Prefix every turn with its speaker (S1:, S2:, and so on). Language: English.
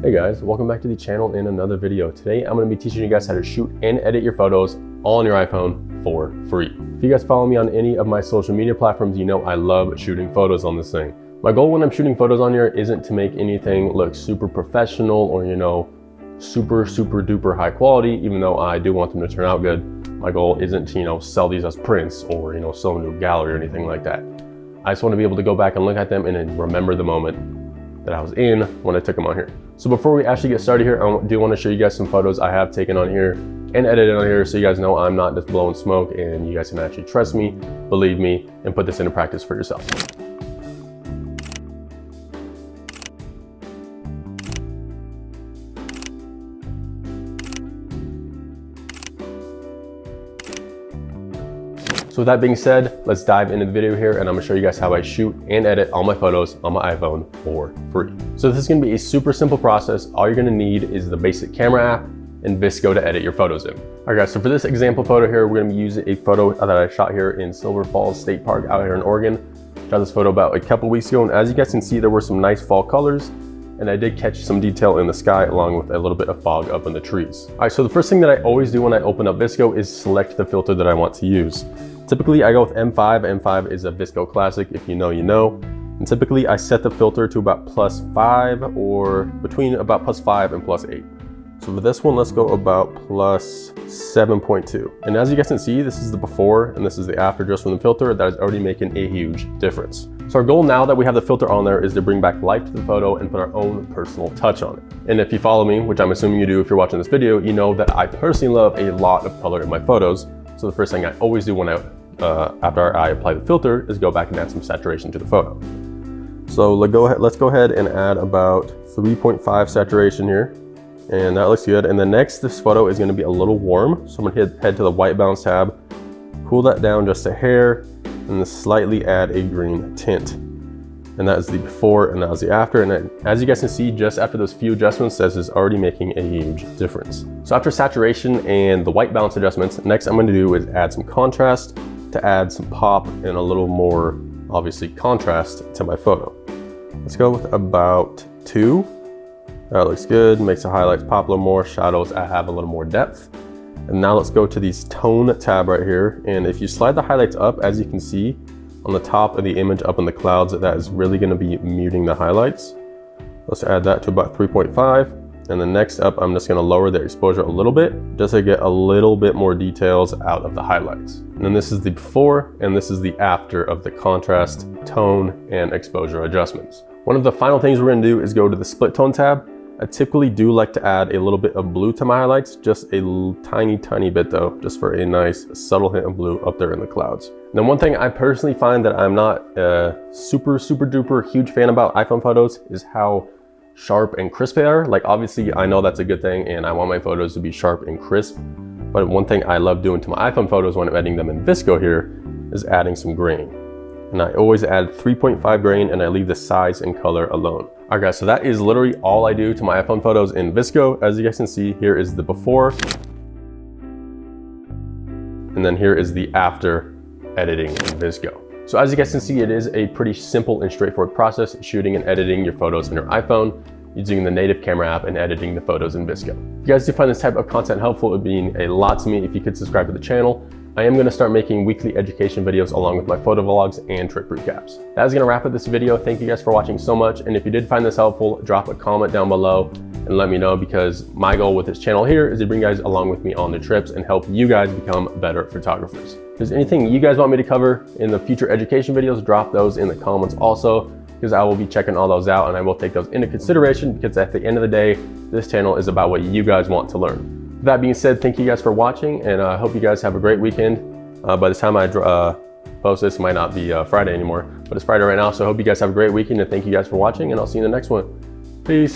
S1: Hey guys, welcome back to the channel in another video. Today I'm going to be teaching you guys how to shoot and edit your photos all on your iPhone for free. If you guys follow me on any of my social media platforms, you know I love shooting photos on this thing. My goal when I'm shooting photos on here isn't to make anything look super professional or super duper high quality, even though I do want them to turn out good. My goal isn't to sell these as prints or sell them to a gallery or anything like that. I just want to be able to go back and look at them and then remember the moment that I was in when I took them on here. So before we actually get started here, I do want to show you guys some photos I have taken on here and edited on here, so you guys know I'm not just blowing smoke and you guys can actually trust me, believe me, and put this into practice for yourself. So with that being said, let's dive into the video here and I'm gonna show you guys how I shoot and edit all my photos on my iPhone for free. So this is gonna be a super simple process. All you're gonna need is the basic camera app and VSCO to edit your photos in. All right guys, so for this example photo here, we're gonna be using a photo that I shot here in Silver Falls State Park out here in Oregon. Shot this photo about a couple weeks ago, and as you guys can see, there were some nice fall colors, and I did catch some detail in the sky along with a little bit of fog up in the trees. All right, so the first thing that I always do when I open up VSCO is select the filter that I want to use. Typically I go with M5. M5 is a VSCO classic, if you know, you know. And typically I set the filter to about +5 or between about +5 and +8. So for this one, let's go about +7.2. And as you guys can see, this is the before and this is the after just from the filter. That is already making a huge difference. So our goal now that we have the filter on there is to bring back life to the photo and put our own personal touch on it. And if you follow me, which I'm assuming you do if you're watching this video, you know that I personally love a lot of color in my photos. So the first thing I always do when after I apply the filter is go back and add some saturation to the photo. So let's go ahead and add about 3.5 saturation here. And that looks good. And then next, this photo is gonna be a little warm. So I'm gonna head to the white balance tab, cool that down just a hair, and then slightly add a green tint. And that is the before and that is the after. And then, as you guys can see, just after those few adjustments, this is already making a huge difference. So after saturation and the white balance adjustments, next I'm gonna do is add some contrast to add some pop and a little more, obviously, contrast to my photo. Let's go with about 2. That looks good, makes the highlights pop a little more, shadows have a little more depth. And now let's go to the tone tab right here. And if you slide the highlights up, as you can see, on the top of the image up in the clouds, that is really gonna be muting the highlights. Let's add that to about 3.5. And then next up, I'm just gonna lower the exposure a little bit, just to get a little bit more details out of the highlights. And then this is the before, and this is the after of the contrast, tone, and exposure adjustments. One of the final things we're gonna do is go to the split tone tab. I typically do like to add a little bit of blue to my highlights, just a tiny bit though, just for a nice subtle hint of blue up there in the clouds. And then one thing I personally find that I'm not a super duper huge fan about iPhone photos is how sharp and crisp they are. Like obviously I know that's a good thing and I want my photos to be sharp and crisp. But one thing I love doing to my iPhone photos when I'm editing them in VSCO here is adding some grain. And I always add 3.5 grain and I leave the size and color alone. All right guys, so that is literally all I do to my iPhone photos in VSCO. As you guys can see, here is the before. And then here is the after editing in VSCO. So as you guys can see, it is a pretty simple and straightforward process, shooting and editing your photos in your iPhone using the native camera app and editing the photos in VSCO. If you guys do find this type of content helpful, it would mean a lot to me if you could subscribe to the channel. I am gonna start making weekly education videos along with my photo vlogs and trip recaps. That is gonna wrap up this video. Thank you guys for watching so much. And if you did find this helpful, drop a comment down below and let me know, because my goal with this channel here is to bring you guys along with me on the trips and help you guys become better photographers. If there's anything you guys want me to cover in the future education videos, drop those in the comments also, because I will be checking all those out and I will take those into consideration, because at the end of the day, this channel is about what you guys want to learn. With that being said, thank you guys for watching, and I hope you guys have a great weekend. By the time I post this, it might not be Friday anymore, but it's Friday right now, so I hope you guys have a great weekend, and thank you guys for watching, and I'll see you in the next one. Peace.